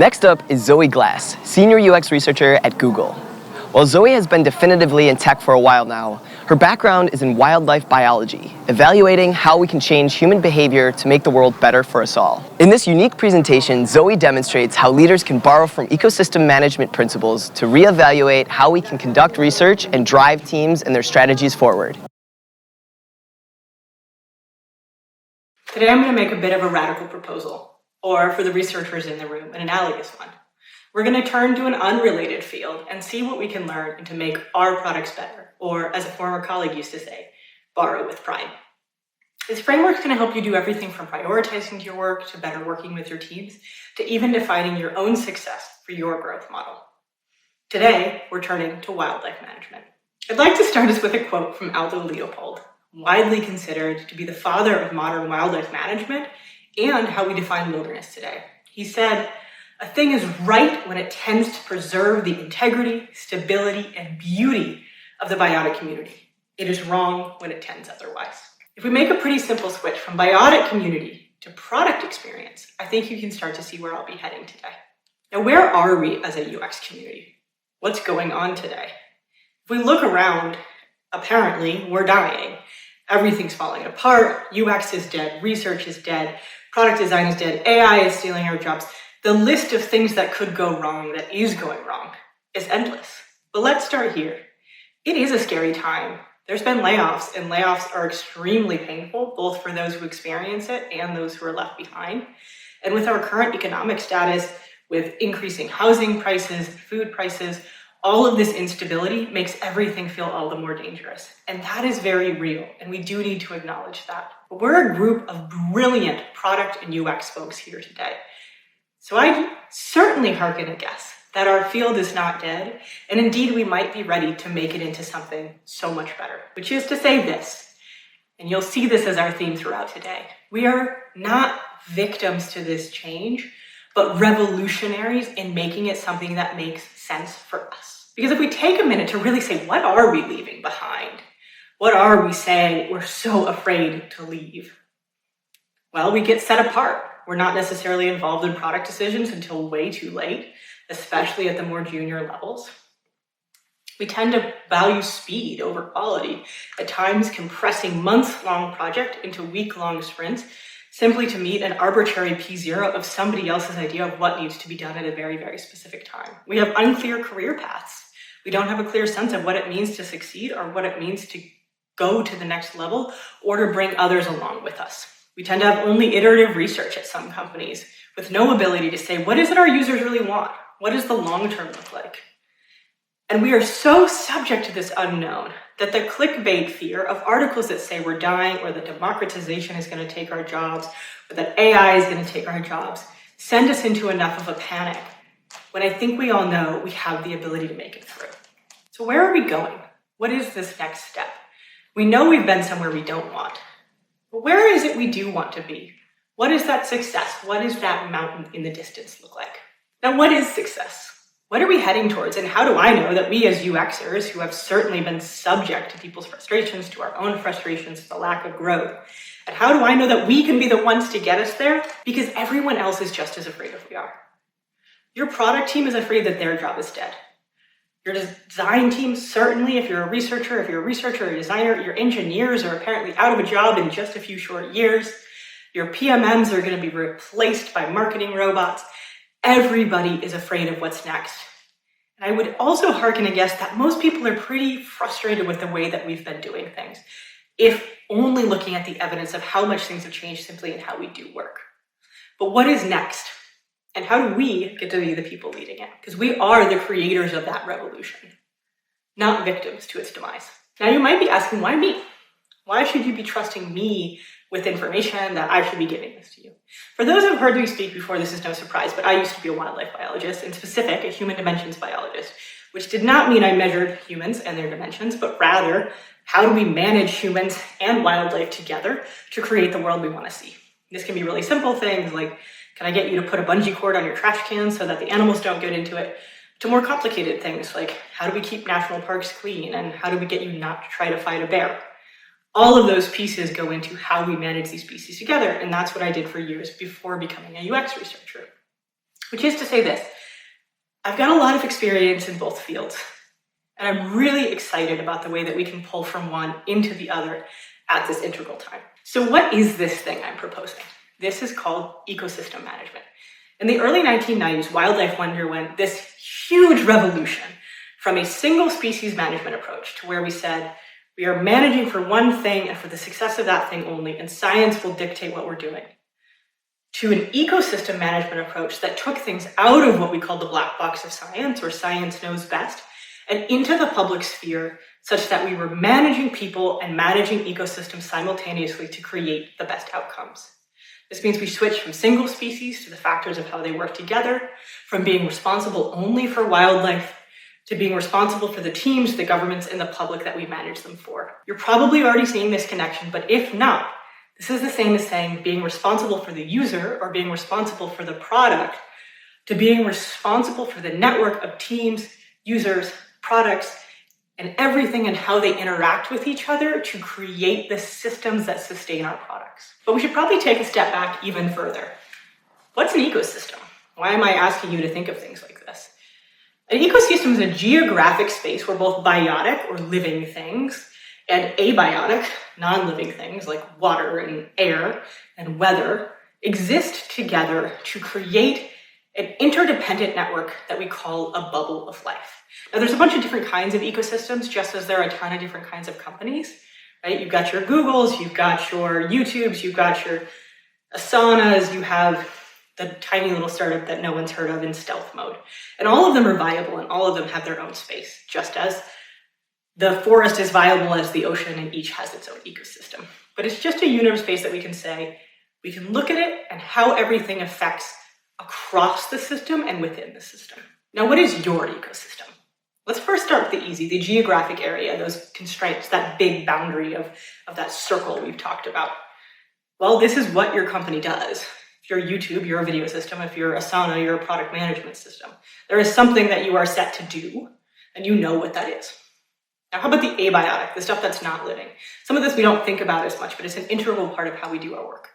Next up is Zoe Glass, Senior UX Researcher at Google. While Zoe has been definitively in tech for a while now, her background is in wildlife biology, evaluating how we can change human behavior to make the world better for us all. In this unique presentation, Zoe demonstrates how leaders can borrow from ecosystem management principles to reevaluate how we can conduct research and drive teams and their strategies forward. Today I'm going to make a bit of a radical proposal, or for the researchers in the room, an analogous one. We're going to turn to an unrelated field and see what we can learn to make our products better, or as a former colleague used to say, borrow with pride. This framework is going to help you do everything from prioritizing your work to better working with your teams, to even defining your own success for your growth model. Today, we're turning to wildlife management. I'd like to start us with a quote from Aldo Leopold, widely considered to be the father of modern wildlife management and how we define wilderness today. He said, "A thing is right when it tends to preserve the integrity, stability, and beauty of the biotic community. It is wrong when it tends otherwise." If we make a pretty simple switch from biotic community to product experience, I think you can start to see where I'll be heading today. Now, where are we as a UX community? What's going on today? If we look around, apparently we're dying. Everything's falling apart. UX is dead. Research is dead. Product design is dead. AI is stealing our jobs. The list of things that could go wrong, that is going wrong, is endless. But let's start here. It is a scary time. There's been layoffs, and layoffs are extremely painful, both for those who experience it and those who are left behind. And with our current economic status, with increasing housing prices, food prices, all of this instability makes everything feel all the more dangerous. And that is very real, and we do need to acknowledge that. But we're a group of brilliant product and UX folks here today. So I certainly hearken a guess that our field is not dead, and indeed we might be ready to make it into something so much better, which is to say this, and you'll see this as our theme throughout today. We are not victims to this change, but revolutionaries in making it something that makes sense for us. Because if we take a minute to really say, what are we leaving behind? What are we saying we're so afraid to leave? Well, we get set apart. We're not necessarily involved in product decisions until way too late, especially at the more junior levels. We tend to value speed over quality, at times compressing months-long project into week-long sprints simply to meet an arbitrary P0 of somebody else's idea of what needs to be done at a very, very specific time. We have unclear career paths. We don't have a clear sense of what it means to succeed or what it means to go to the next level or to bring others along with us. We tend to have only iterative research at some companies with no ability to say, what is it our users really want? What does the long term look like? And we are so subject to this unknown that the clickbait fear of articles that say we're dying or that democratization is going to take our jobs or that AI is going to take our jobs send us into enough of a panic when I think we all know we have the ability to make it through. So where are we going? What is this next step? We know we've been somewhere we don't want. But where is it we do want to be? What is that success? What does that mountain in the distance look like? Now, what is success? What are we heading towards? And how do I know that we as UXers, who have certainly been subject to people's frustrations, to our own frustrations, to the lack of growth, and how do I know that we can be the ones to get us there? Because everyone else is just as afraid as we are. Your product team is afraid that their job is dead. Your design team, certainly, if you're a researcher or a designer, your engineers are apparently out of a job in just a few short years. Your PMMs are going to be replaced by marketing robots. Everybody is afraid of what's next. And I would also hearken a guess that most people are pretty frustrated with the way that we've been doing things, if only looking at the evidence of how much things have changed simply in how we do work. But what is next? And how do we get to be the people leading it? Because we are the creators of that revolution, not victims to its demise. Now you might be asking, why me? Why should you be trusting me with information that I should be giving this to you? For those who have heard me speak before, this is no surprise, but I used to be a wildlife biologist, in specific, a human dimensions biologist, which did not mean I measured humans and their dimensions, but rather, how do we manage humans and wildlife together to create the world we want to see? This can be really simple things like, can I get you to put a bungee cord on your trash can so that the animals don't get into it? To more complicated things like, how do we keep national parks clean? And how do we get you not to try to fight a bear? All of those pieces go into how we manage these species together, and that's what I did for years before becoming a UX researcher. which is to say this: I've got a lot of experience in both fields, and I'm really excited about the way that we can pull from one into the other at this integral time. So what is this thing I'm proposing? This is called ecosystem management. In the early 1990s, wildlife underwent this huge revolution from a single species management approach to where we said, we are managing for one thing and for the success of that thing only, and science will dictate what we're doing, to an ecosystem management approach that took things out of what we call the black box of science, or science knows best, and into the public sphere, such that we were managing people and managing ecosystems simultaneously to create the best outcomes. This means we switched from single species to the factors of how they work together, from being responsible only for wildlife to being responsible for the teams, the governments, and the public that we manage them for. You're probably already seeing this connection, but if not, this is the same as saying being responsible for the user or being responsible for the product to being responsible for the network of teams, users, products, and everything and how they interact with each other to create the systems that sustain our products. But we should probably take a step back even further. What's an ecosystem? Why am I asking you to think of things like this? An ecosystem is a geographic space where both biotic or living things and abiotic, non-living things like water and air and weather exist together to create an interdependent network that we call a bubble of life. Now, there's a bunch of different kinds of ecosystems, just as there are a ton of different kinds of companies, right? You've got your Googles, you've got your YouTubes, you've got your Asanas, you have the tiny little startup that no one's heard of in stealth mode. And all of them are viable and all of them have their own space, just as the forest is viable as the ocean and each has its own ecosystem. But it's just a universe space that we can say, we can look at it and how everything affects across the system and within the system. Now, what is your ecosystem? Let's first start with the easy, the geographic area, those constraints, that big boundary of that circle we've talked about. Well, this is what your company does. If you're YouTube, you're a video system. If you're Asana, you're a product management system. There is something that you are set to do, and you know what that is. Now, how about the abiotic, the stuff that's not living? Some of this we don't think about as much, but it's an integral part of how we do our work.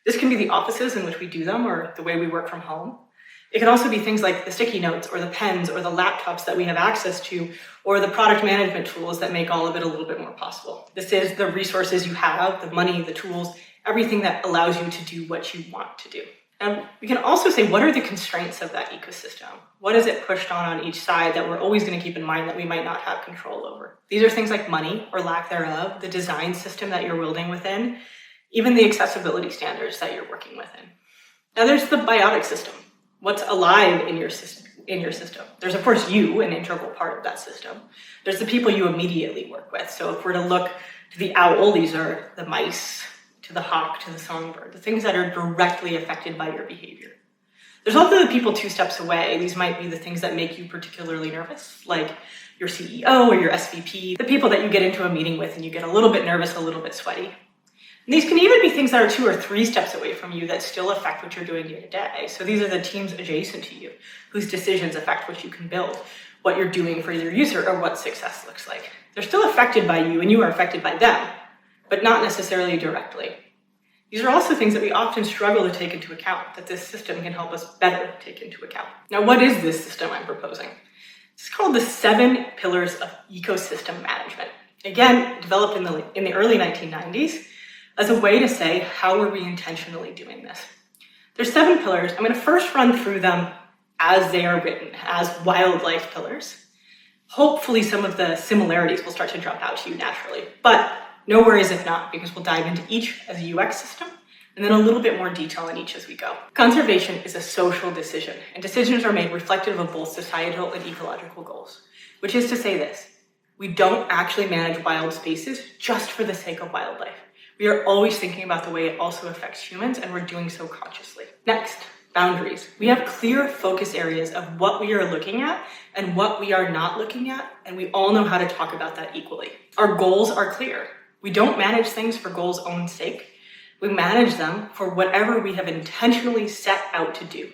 This can be the offices in which we do them or the way we work from home. It can also be things like the sticky notes or the pens or the laptops that we have access to or the product management tools that make all of it a little bit more possible. This is the resources you have, the money, the tools, everything that allows you to do what you want to do. And we can also say, what are the constraints of that ecosystem? What is it pushed on each side that we're always going to keep in mind that we might not have control over? These are things like money or lack thereof, the design system that you're wielding within, even the accessibility standards that you're working within. Now there's the biotic system. What's alive in your system? There's, of course, you, an integral part of that system. There's the people you immediately work with. So if we're to look to the owl, these are the mice, to the hawk, to the songbird, the things that are directly affected by your behavior. There's also the people 2 steps away. These might be the things that make you particularly nervous, like your CEO or your SVP, the people that you get into a meeting with and you get a little bit nervous, a little bit sweaty. And these can even be things that are 2 or 3 steps away from you that still affect what you're doing day to day. So these are the teams adjacent to you, whose decisions affect what you can build, what you're doing for your user, or what success looks like. They're still affected by you and you are affected by them, but not necessarily directly. These are also things that we often struggle to take into account, that this system can help us better take into account. Now, what is this system I'm proposing? It's called the 7 pillars of ecosystem management. Again, developed in the early 1990s as a way to say, how are we intentionally doing this? There's 7 pillars. I'm going to first run through them as they are written, as wildlife pillars. Hopefully some of the similarities will start to jump out to you naturally, but no worries if not, because we'll dive into each as a UX system and then a little bit more detail on each as we go. Conservation is a social decision, and decisions are made reflective of both societal and ecological goals, which is to say this: we don't actually manage wild spaces just for the sake of wildlife. We are always thinking about the way it also affects humans, and we're doing so consciously. Next, boundaries. We have clear focus areas of what we are looking at and what we are not looking at, and we all know how to talk about that equally. Our goals are clear. We don't manage things for goals' own sake. We manage them for whatever we have intentionally set out to do.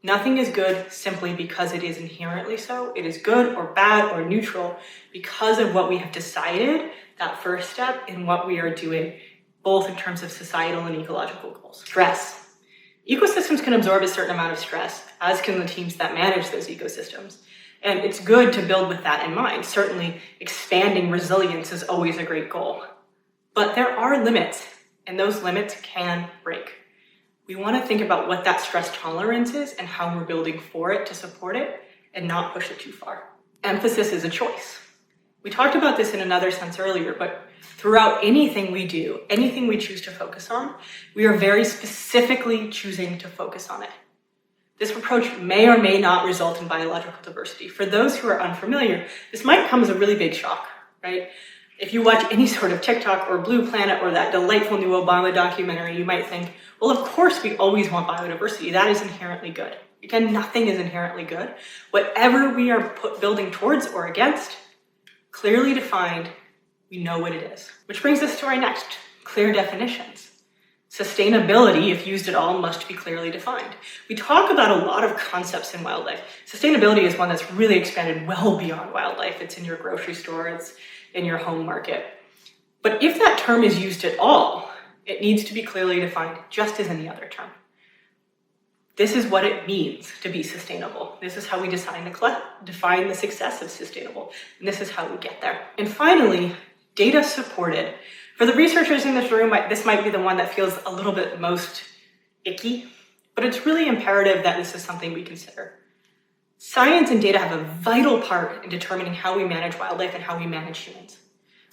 Nothing is good simply because it is inherently so. It is good or bad or neutral because of what we have decided, that first step in what we are doing, both in terms of societal and ecological goals. Stress. Ecosystems can absorb a certain amount of stress, as can the teams that manage those ecosystems. And it's good to build with that in mind. Certainly, expanding resilience is always a great goal. But there are limits, and those limits can break. We want to think about what that stress tolerance is and how we're building for it to support it and not push it too far. Emphasis is a choice. We talked about this in another sense earlier, but throughout anything we do, anything we choose to focus on, we are very specifically choosing to focus on it. This approach may or may not result in biological diversity. For those who are unfamiliar, this might come as a really big shock, right? If you watch any sort of TikTok or Blue Planet or that delightful new Obama documentary, you might think, well, of course we always want biodiversity. That is inherently good. Again, nothing is inherently good. Whatever we are building towards or against, clearly defined, we know what it is. Which brings us to our next, clear definitions. Sustainability, if used at all, must be clearly defined. We talk about a lot of concepts in wildlife. Sustainability is one that's really expanded well beyond wildlife. It's in your grocery store, it's in your home market. But if that term is used at all, it needs to be clearly defined, just as any other term. This is what it means to be sustainable. This is how we define the success of sustainable. And this is how we get there. And finally, data supported. For the researchers in this room, this might be the one that feels a little bit most icky, but it's really imperative that this is something we consider. Science and data have a vital part in determining how we manage wildlife and how we manage humans.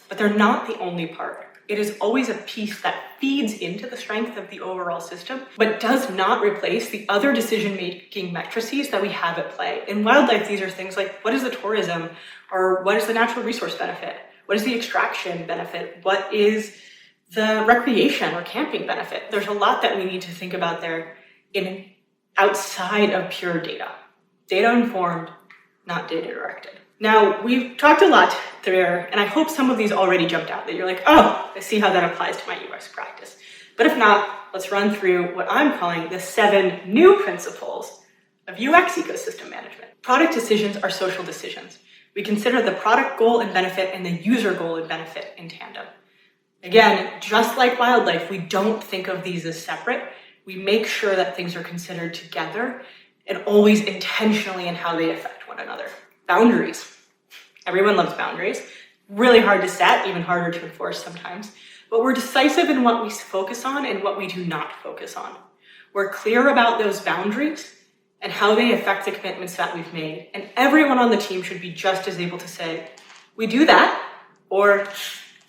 But they're not the only part. It is always a piece that feeds into the strength of the overall system, but does not replace the other decision-making matrices that we have at play. In wildlife, these are things like, what is the tourism, or what is the natural resource benefit? What is the extraction benefit? What is the recreation or camping benefit? There's a lot that we need to think about there outside of pure data. Data-informed, not data-directed. Now, we've talked a lot there, and I hope some of these already jumped out, that you're like, oh, I see how that applies to my UX practice. But if not, let's run through what I'm calling the 7 new principles of UX ecosystem management. Product decisions are social decisions. We consider the product goal and benefit and the user goal and benefit in tandem. Again, just like wildlife, we don't think of these as separate. We make sure that things are considered together and always intentionally in how they affect one another. Boundaries. Everyone loves boundaries. Really hard to set, even harder to enforce sometimes. But we're decisive in what we focus on and what we do not focus on. We're clear about those boundaries and how they affect the commitments that we've made. And everyone on the team should be just as able to say, we do that, or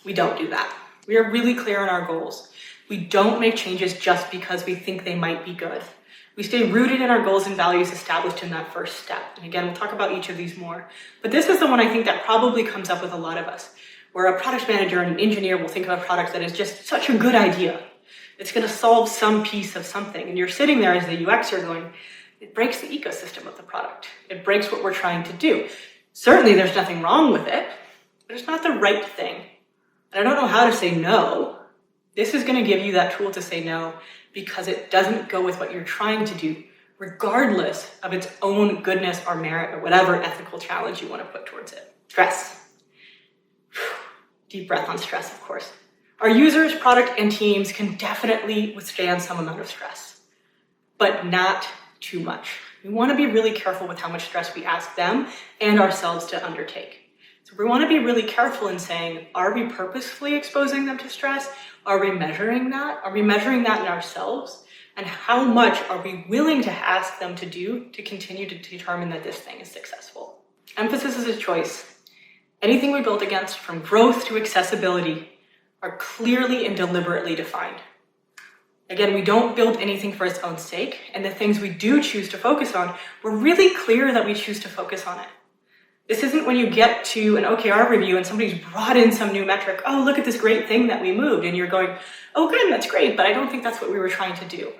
we don't do that. We are really clear on our goals. We don't make changes just because we think they might be good. We stay rooted in our goals and values established in that first step. And again, we'll talk about each of these more. But this is the one I think that probably comes up with a lot of us, where a product manager and an engineer will think of a product that is just such a good idea. It's going to solve some piece of something. And you're sitting there as the UXer going, it breaks the ecosystem of the product. It breaks what we're trying to do. Certainly there's nothing wrong with it, but it's not the right thing. And I don't know how to say no. This is going to give you that tool to say no, because it doesn't go with what you're trying to do, regardless of its own goodness or merit or whatever ethical challenge you want to put towards it. Stress. Deep breath on stress, of course. Our users, product, and teams can definitely withstand some amount of stress, but not too much. We want to be really careful with how much stress we ask them and ourselves to undertake. So we want to be really careful in saying, are we purposefully exposing them to stress? Are we measuring that? Are we measuring that in ourselves? And how much are we willing to ask them to do to continue to determine that this thing is successful? Emphasis is a choice. Anything we build against, from growth to accessibility, are clearly and deliberately defined. Again, we don't build anything for its own sake, and the things we do choose to focus on, we're really clear that we choose to focus on it. This isn't when you get to an OKR review and somebody's brought in some new metric, oh, look at this great thing that we moved, and you're going, oh, good, that's great, but I don't think that's what we were trying to do.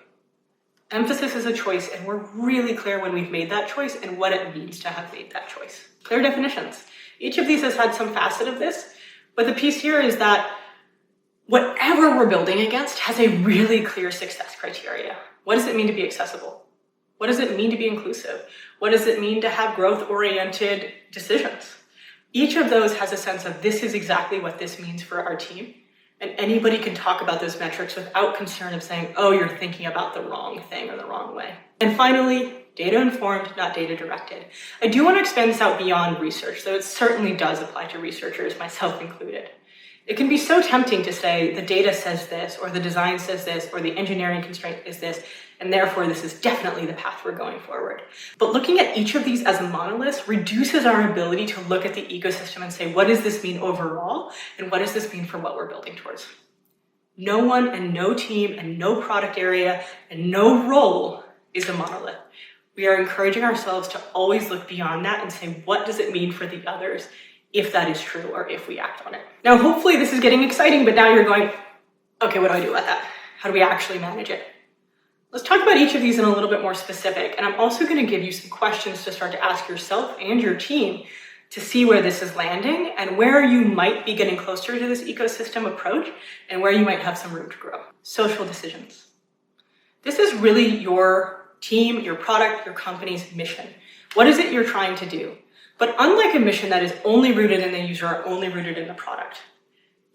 Emphasis is a choice, and we're really clear when we've made that choice and what it means to have made that choice. Clear definitions. Each of these has had some facet of this, but the piece here is that whatever we're building against has a really clear success criteria. What does it mean to be accessible? What does it mean to be inclusive? What does it mean to have growth-oriented decisions? Each of those has a sense of this is exactly what this means for our team, And anybody can talk about those metrics without concern of saying, oh, you're thinking about the wrong thing or the wrong way. And finally, data informed, not data directed. I do want to expand this out beyond research, though it certainly does apply to researchers, myself included. It can be so tempting to say the data says this, or the design says this, or the engineering constraint is this, and therefore this is definitely the path we're going forward. But looking at each of these as a monolith reduces our ability to look at the ecosystem and say, what does this mean overall, and what does this mean for what we're building towards? No one and no team and no product area and no role is a monolith. We are encouraging ourselves to always look beyond that and say, what does it mean for the others, if that is true or if we act on it? Now, hopefully this is getting exciting, but now you're going, okay, what do I do about that? How do we actually manage it? Let's talk about each of these in a little bit more specific. And I'm also going to give you some questions to start to ask yourself and your team to see where this is landing and where you might be getting closer to this ecosystem approach and where you might have some room to grow. Social decisions. This is really your team, your product, your company's mission. What is it you're trying to do? But unlike a mission that is only rooted in the user or only rooted in the product,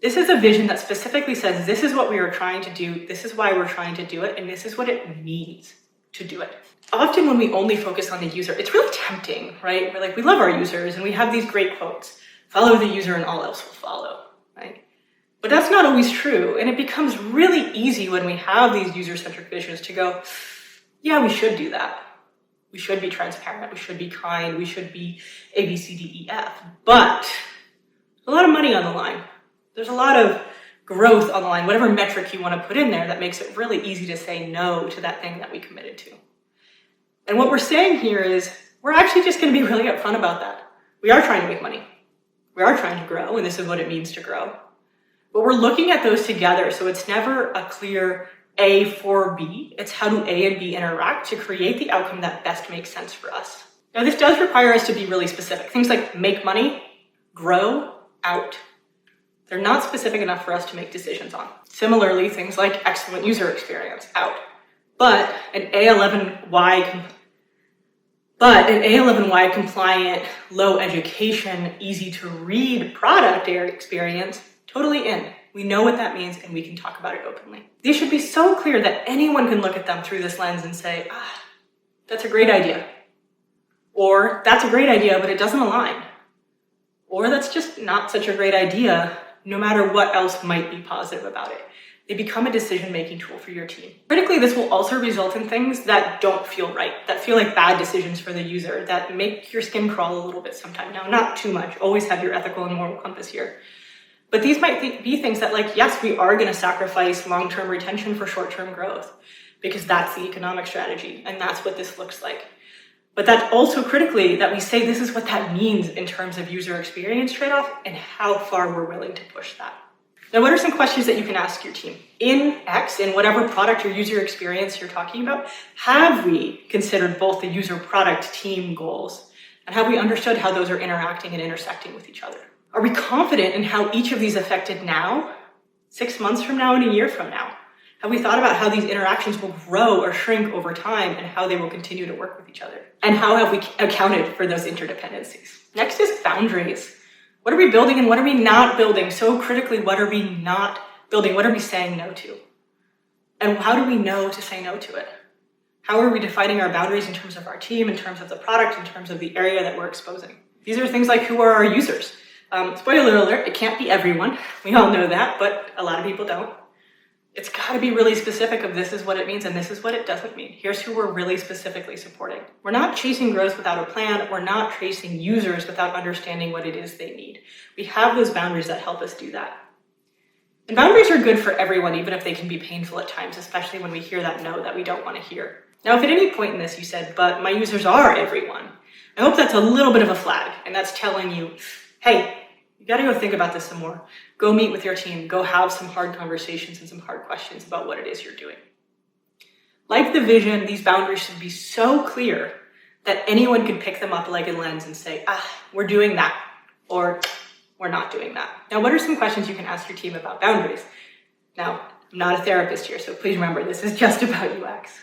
this is a vision that specifically says, this is what we are trying to do, this is why we're trying to do it, and this is what it means to do it. Often when we only focus on the user, it's really tempting, right? We're like, we love our users and we have these great quotes, follow the user and all else will follow, right? But that's not always true. And it becomes really easy when we have these user-centric visions to go, yeah, we should do that. We should be transparent, we should be kind, we should be A, B, C, D, E, F. But there's a lot of money on the line. There's a lot of growth on the line, whatever metric you want to put in there that makes it really easy to say no to that thing that we committed to. And what we're saying here is we're actually just going to be really upfront about that. We are trying to make money. We are trying to grow, and this is what it means to grow. But we're looking at those together, so it's never a clear A for B. It's how do A and B interact to create the outcome that best makes sense for us. Now, this does require us to be really specific. Things like make money, grow, out. They're not specific enough for us to make decisions on. Similarly, things like excellent user experience, out. But an A11Y compliant, low education, easy to read product experience, totally in. We know what that means and we can talk about it openly. These should be so clear that anyone can look at them through this lens and say, that's a great idea. Or that's a great idea, but it doesn't align. Or that's just not such a great idea, no matter what else might be positive about it. They become a decision-making tool for your team. Critically, this will also result in things that don't feel right, that feel like bad decisions for the user, that make your skin crawl a little bit sometimes. Now, not too much. Always have your ethical and moral compass here. But these might be things that, like, yes, we are going to sacrifice long-term retention for short-term growth because that's the economic strategy and that's what this looks like. But that's also critically that we say this is what that means in terms of user experience trade-off and how far we're willing to push that. Now, what are some questions that you can ask your team? In X, in whatever product or user experience you're talking about, have we considered both the user product team goals and have we understood how those are interacting and intersecting with each other? Are we confident in how each of these affected now, 6 months from now, and a year from now? Have we thought about how these interactions will grow or shrink over time and how they will continue to work with each other? And how have we accounted for those interdependencies? Next is boundaries. What are we building and what are we not building? So critically, what are we not building? What are we saying no to? And how do we know to say no to it? How are we defining our boundaries in terms of our team, in terms of the product, in terms of the area that we're exposing? These are things like who are our users? Spoiler alert, it can't be everyone. We all know that, but a lot of people don't. It's got to be really specific of this is what it means and this is what it doesn't mean. Here's who we're really specifically supporting. We're not chasing growth without a plan. We're not chasing users without understanding what it is they need. We have those boundaries that help us do that. And boundaries are good for everyone, even if they can be painful at times, especially when we hear that no that we don't want to hear. Now, if at any point in this you said, but my users are everyone, I hope that's a little bit of a flag, and that's telling you, hey, you got to go think about this some more. Go meet with your team. Go have some hard conversations and some hard questions about what it is you're doing. Like the vision, these boundaries should be so clear that anyone can pick them up like a lens and say, we're doing that, or we're not doing that. Now, what are some questions you can ask your team about boundaries? Now, I'm not a therapist here, so please remember, this is just about UX.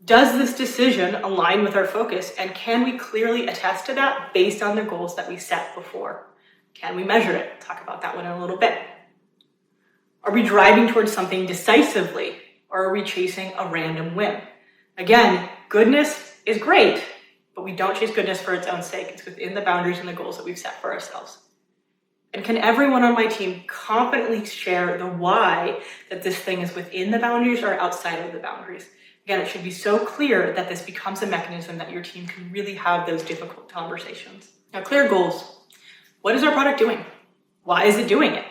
Does this decision align with our focus, and can we clearly attest to that based on the goals that we set before? Can we measure it? Talk about that one in a little bit. Are we driving towards something decisively, or are we chasing a random whim? Again, goodness is great, but we don't chase goodness for its own sake. It's within the boundaries and the goals that we've set for ourselves. And can everyone on my team confidently share the why that this thing is within the boundaries or outside of the boundaries? Again, it should be so clear that this becomes a mechanism that your team can really have those difficult conversations. Now, clear goals. What is our product doing? Why is it doing it?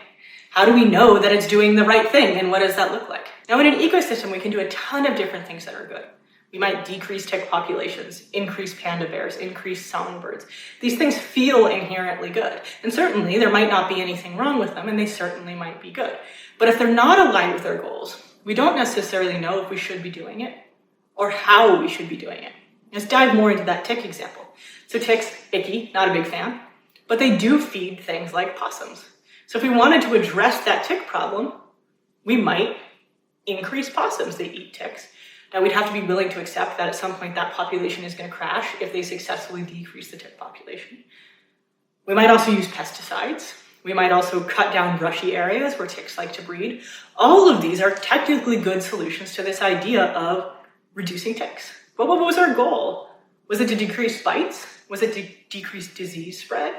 How do we know that it's doing the right thing, and what does that look like? Now, in an ecosystem, we can do a ton of different things that are good. We might decrease tick populations, increase panda bears, increase songbirds. These things feel inherently good. And certainly there might not be anything wrong with them, and they certainly might be good. But if they're not aligned with our goals, we don't necessarily know if we should be doing it or how we should be doing it. Let's dive more into that tick example. So ticks, icky, not a big fan, but they do feed things like possums. So if we wanted to address that tick problem, we might increase possums that eat ticks. Now, we'd have to be willing to accept that at some point that population is going to crash if they successfully decrease the tick population. We might also use pesticides. We might also cut down brushy areas where ticks like to breed. All of these are technically good solutions to this idea of reducing ticks. But what was our goal? Was it to decrease bites? Was it to decrease disease spread?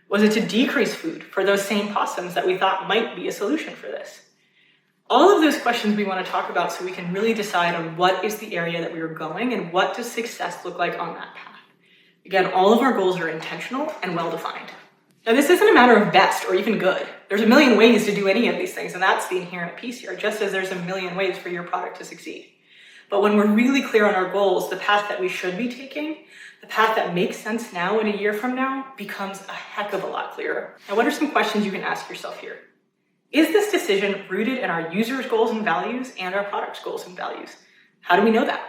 Was it to decrease food for those same possums that we thought might be a solution for this? All of those questions we want to talk about so we can really decide on what is the area that we are going and what does success look like on that path. Again, all of our goals are intentional and well-defined. Now, this isn't a matter of best or even good. There's a million ways to do any of these things, and that's the inherent piece here, just as there's a million ways for your product to succeed. But when we're really clear on our goals, the path that we should be taking, the path that makes sense now and a year from now becomes a heck of a lot clearer. Now, what are some questions you can ask yourself here? Is this decision rooted in our users' goals and values and our product's goals and values? How do we know that?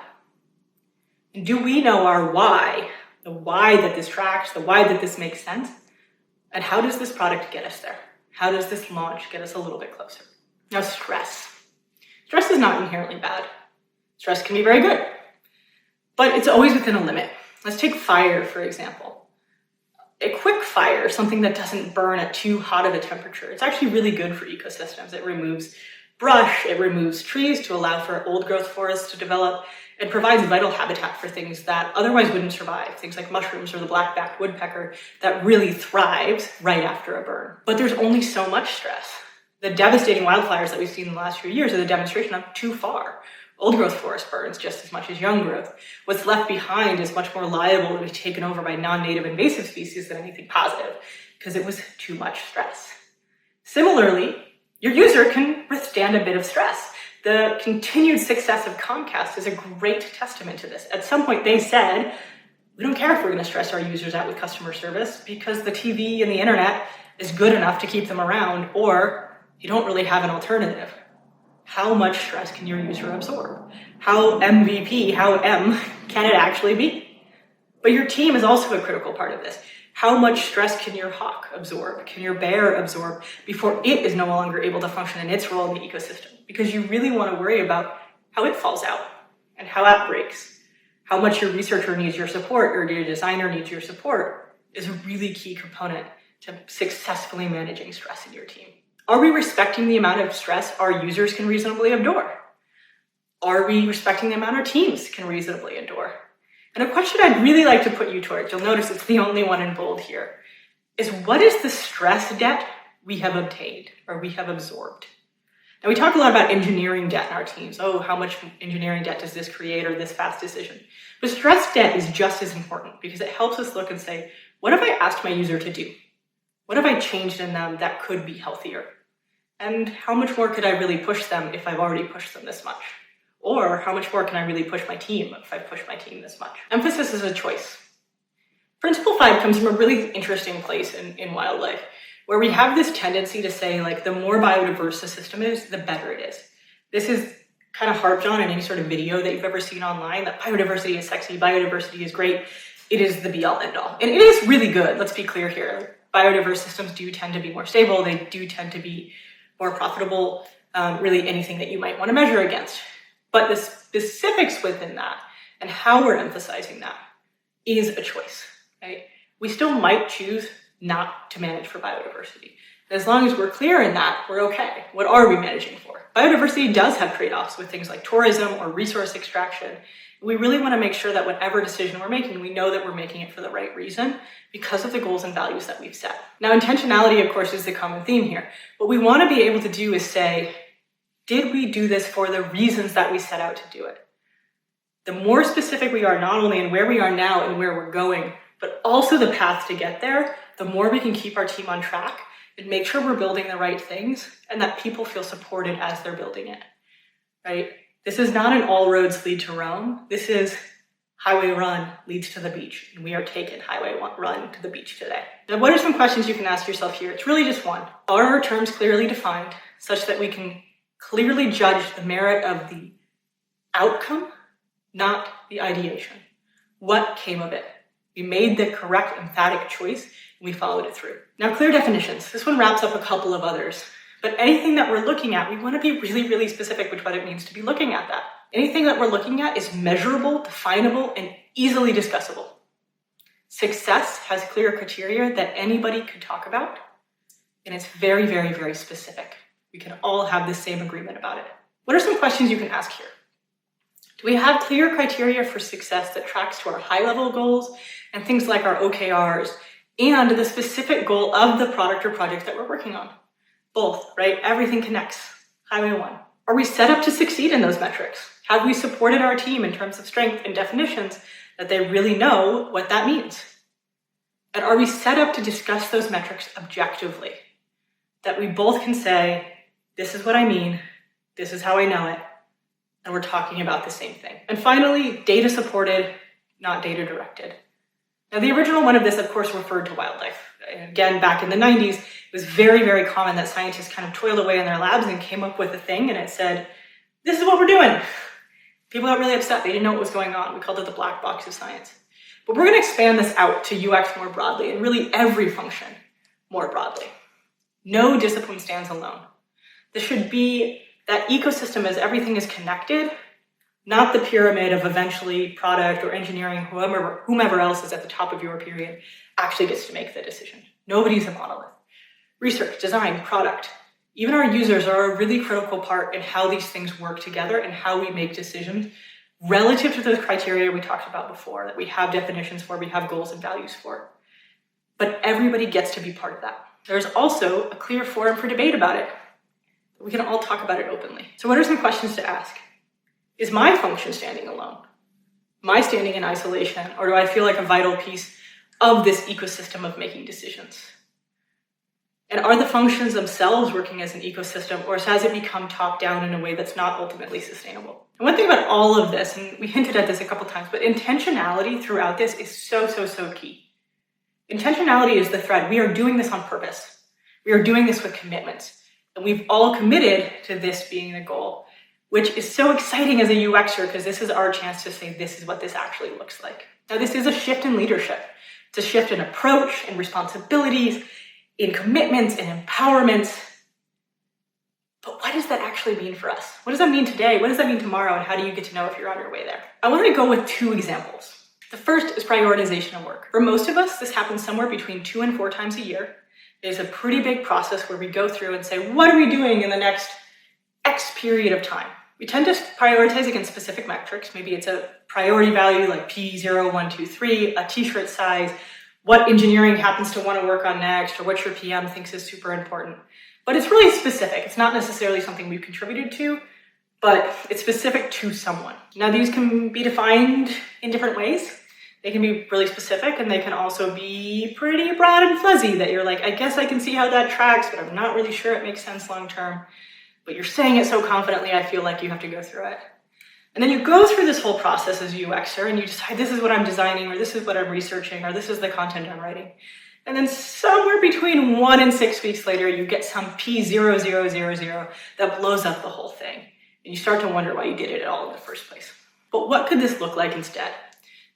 And do we know our why, the why that this tracks, the why that this makes sense? And how does this product get us there? How does this launch get us a little bit closer? Now, stress. Stress is not inherently bad. Stress can be very good, but it's always within a limit. Let's take fire, for example. A quick fire, something that doesn't burn at too hot of a temperature, it's actually really good for ecosystems. It removes brush, it removes trees to allow for old growth forests to develop. It provides vital habitat for things that otherwise wouldn't survive, things like mushrooms or the black-backed woodpecker that really thrives right after a burn. But there's only so much stress. The devastating wildfires that we've seen in the last few years are the demonstration of too far. Old growth forest burns just as much as young growth. What's left behind is much more liable to be taken over by non-native invasive species than anything positive, because it was too much stress. Similarly, your user can withstand a bit of stress. The continued success of Comcast is a great testament to this. At some point they said, we don't care if we're going to stress our users out with customer service because the TV and the internet is good enough to keep them around, or you don't really have an alternative. How much stress can your user absorb? How MVP, how M can it actually be? But your team is also a critical part of this. How much stress can your hawk absorb? Can your bear absorb before it is no longer able to function in its role in the ecosystem? Because you really want to worry about how it falls out and how that breaks. How much your researcher needs your support or your designer needs your support is a really key component to successfully managing stress in your team. Are we respecting the amount of stress our users can reasonably endure? Are we respecting the amount our teams can reasonably endure? And a question I'd really like to put you towards, you'll notice it's the only one in bold here, is what is the stress debt we have obtained or we have absorbed? Now, we talk a lot about engineering debt in our teams. Oh, how much engineering debt does this create or this fast decision? But stress debt is just as important because it helps us look and say, what have I asked my user to do? What have I changed in them that could be healthier? And how much more could I really push them if I've already pushed them this much? Or how much more can I really push my team if I push my team this much? Emphasis is a choice. Principle 5 comes from a really interesting place in wildlife, where we have this tendency to say, like, the more biodiverse the system is, the better it is. This is kind of harped on in any sort of video that you've ever seen online, that biodiversity is sexy, biodiversity is great. It is the be-all, end-all. And it is really good, let's be clear here. Biodiverse systems do tend to be more stable, they do tend to be more profitable, really anything that you might want to measure against. But the specifics within that and how we're emphasizing that is a choice, right? We still might choose not to manage for biodiversity. As long as we're clear in that, we're okay. What are we managing for? Biodiversity does have trade-offs with things like tourism or resource extraction. We really want to make sure that whatever decision we're making, we know that we're making it for the right reason because of the goals and values that we've set. Now, intentionality, of course, is the common theme here. What we want to be able to do is say, did we do this for the reasons that we set out to do it? The more specific we are, not only in where we are now and where we're going, but also the path to get there, the more we can keep our team on track and make sure we're building the right things and that people feel supported as they're building it, right? This is not an all roads lead to Rome. This is highway run leads to the beach, and we are taking highway run to the beach today. Now, what are some questions you can ask yourself here? It's really just one. Are our terms clearly defined such that we can clearly judge the merit of the outcome, not the ideation? What came of it? We made the correct, emphatic choice, and we followed it through. Now, clear definitions. This one wraps up a couple of others. But anything that we're looking at, we want to be really, really specific with what it means to be looking at that. Anything that we're looking at is measurable, definable, and easily discussable. Success has clear criteria that anybody could talk about, and it's very, very, very specific. We can all have the same agreement about it. What are some questions you can ask here? Do we have clear criteria for success that tracks to our high-level goals and things like our OKRs and the specific goal of the product or project that we're working on? Both, right? Everything connects. Highway 1. Are we set up to succeed in those metrics? Have we supported our team in terms of strength and definitions that they really know what that means? And are we set up to discuss those metrics objectively? That we both can say, this is what I mean, this is how I know it, and we're talking about the same thing. And finally, data supported, not data directed. Now, the original one of this, of course, referred to wildlife. Again, back in the 90s, it was very, very common that scientists kind of toiled away in their labs and came up with a thing, and it said, this is what we're doing. People got really upset. They didn't know what was going on. We called it the black box of science. But we're going to expand this out to UX more broadly, and really every function more broadly. No discipline stands alone. This should be that ecosystem as everything is connected, not the pyramid of eventually product or engineering, whomever else is at the top of your period actually gets to make the decision. Nobody's a monolith. Research, design, product, even our users are a really critical part in how these things work together and how we make decisions relative to the criteria we talked about before, that we have definitions for, we have goals and values for. But everybody gets to be part of that. There's also a clear forum for debate about it. We can all talk about it openly. So what are some questions to ask? Is my function standing alone? Am I standing in isolation, or do I feel like a vital piece of this ecosystem of making decisions? And are the functions themselves working as an ecosystem, or has it become top-down in a way that's not ultimately sustainable? And one thing about all of this, and we hinted at this a couple times, but intentionality throughout this is so, so, so key. Intentionality is the thread. We are doing this on purpose. We are doing this with commitments. And we've all committed to this being the goal, which is so exciting as a UXer because this is our chance to say this is what this actually looks like. Now, this is a shift in leadership. It's a shift in approach and responsibilities, in commitments and empowerments. But what does that actually mean for us? What does that mean today? What does that mean tomorrow? And how do you get to know if you're on your way there? I want to go with 2 examples. The first is prioritization of work. For most of us, this happens somewhere between 2 and 4 times a year. It's a pretty big process where we go through and say, what are we doing in the next X period of time? We tend to prioritize against specific metrics. Maybe it's a priority value like P0123, a t-shirt size, what engineering happens to want to work on next, or what your PM thinks is super important. But it's really specific. It's not necessarily something we've contributed to, but it's specific to someone. Now, these can be defined in different ways. They can be really specific, and they can also be pretty broad and fuzzy that you're like, I guess I can see how that tracks, but I'm not really sure it makes sense long-term. But you're saying it so confidently, I feel like you have to go through it. And then you go through this whole process as a UXer, and you decide this is what I'm designing, or this is what I'm researching, or this is the content I'm writing. And then somewhere between 1 and 6 weeks later, you get some P0000 that blows up the whole thing. And you start to wonder why you did it at all in the first place. But what could this look like instead?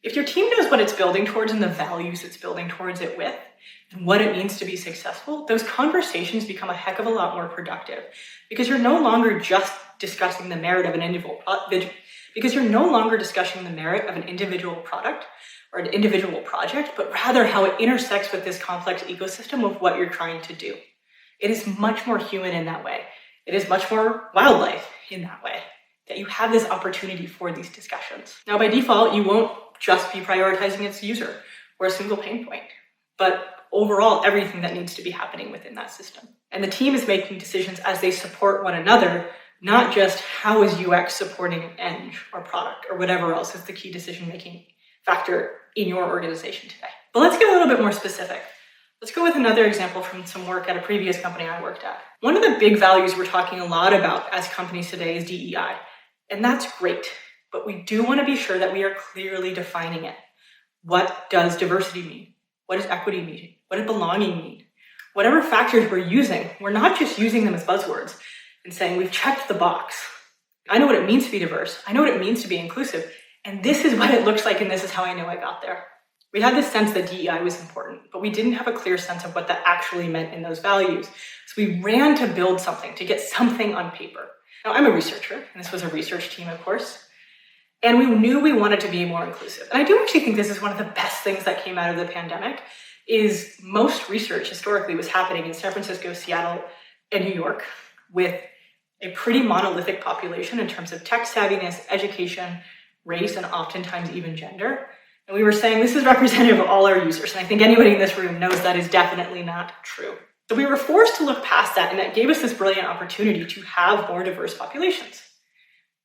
If your team knows what it's building towards and the values it's building towards it with, and what it means to be successful, those conversations become a heck of a lot more productive because you're no longer just discussing the merit of an individual product or an individual project, but rather how it intersects with this complex ecosystem of what you're trying to do. It is much more human in that way. It is much more wildlife in that way, that you have this opportunity for these discussions. Now, by default, you won't just be prioritizing its user or a single pain point, but overall everything that needs to be happening within that system. And the team is making decisions as they support one another, not just how is UX supporting Eng or product or whatever else is the key decision-making factor in your organization today. But let's get a little bit more specific. Let's go with another example from some work at a previous company I worked at. One of the big values we're talking a lot about as companies today is DEI, and that's great, but we do want to be sure that we are clearly defining it. What does diversity mean? What does equity mean? What does belonging mean? Whatever factors we're using, we're not just using them as buzzwords and saying we've checked the box. I know what it means to be diverse. I know what it means to be inclusive. And this is what it looks like, and this is how I know I got there. We had this sense that DEI was important, but we didn't have a clear sense of what that actually meant in those values. So we ran to build something, to get something on paper. Now, I'm a researcher, and this was a research team, of course, and we knew we wanted to be more inclusive. And I do actually think this is one of the best things that came out of the pandemic, is most research historically was happening in San Francisco, Seattle, and New York with a pretty monolithic population in terms of tech savviness, education, race, and oftentimes even gender. And we were saying this is representative of all our users. And I think anybody in this room knows that is definitely not true. So we were forced to look past that, and that gave us this brilliant opportunity to have more diverse populations.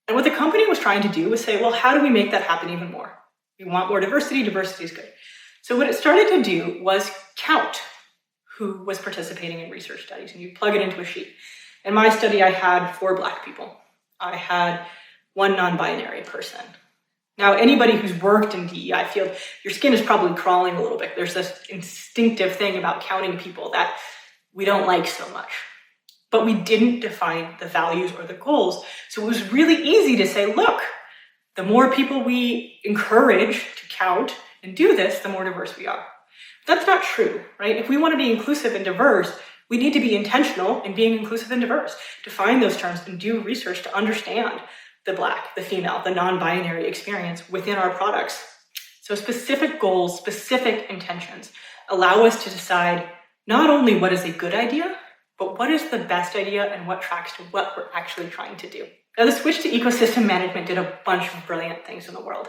And what the company was trying to do was say, well, how do we make that happen even more? We want more diversity. Diversity is good. So what it started to do was count who was participating in research studies, and you plug it into a sheet. In my study, I had 4 Black people. I had 1 non-binary person. Now, anybody who's worked in DEI field, your skin is probably crawling a little bit. There's this instinctive thing about counting people that we don't like so much. But we didn't define the values or the goals. So it was really easy to say, look, the more people we encourage to count and do this, the more diverse we are. That's not true, right? If we want to be inclusive and diverse, we need to be intentional in being inclusive and diverse, define those terms and do research to understand the Black, the female, the non-binary experience within our products. So specific goals, specific intentions allow us to decide not only what is a good idea, but what is the best idea and what tracks to what we're actually trying to do. Now, the switch to ecosystem management did a bunch of brilliant things in the world.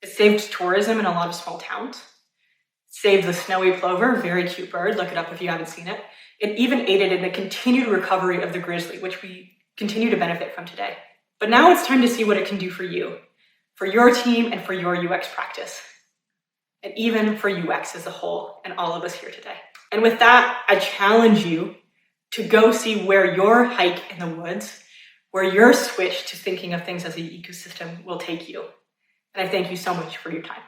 It saved tourism in a lot of small towns. It saved the snowy plover, very cute bird, look it up if you haven't seen it. It even aided in the continued recovery of the grizzly, which we continue to benefit from today. But now it's time to see what it can do for you, for your team, and for your UX practice, and even for UX as a whole, and all of us here today. And with that, I challenge you to go see where your hike in the woods, where your switch to thinking of things as an ecosystem will take you. And I thank you so much for your time.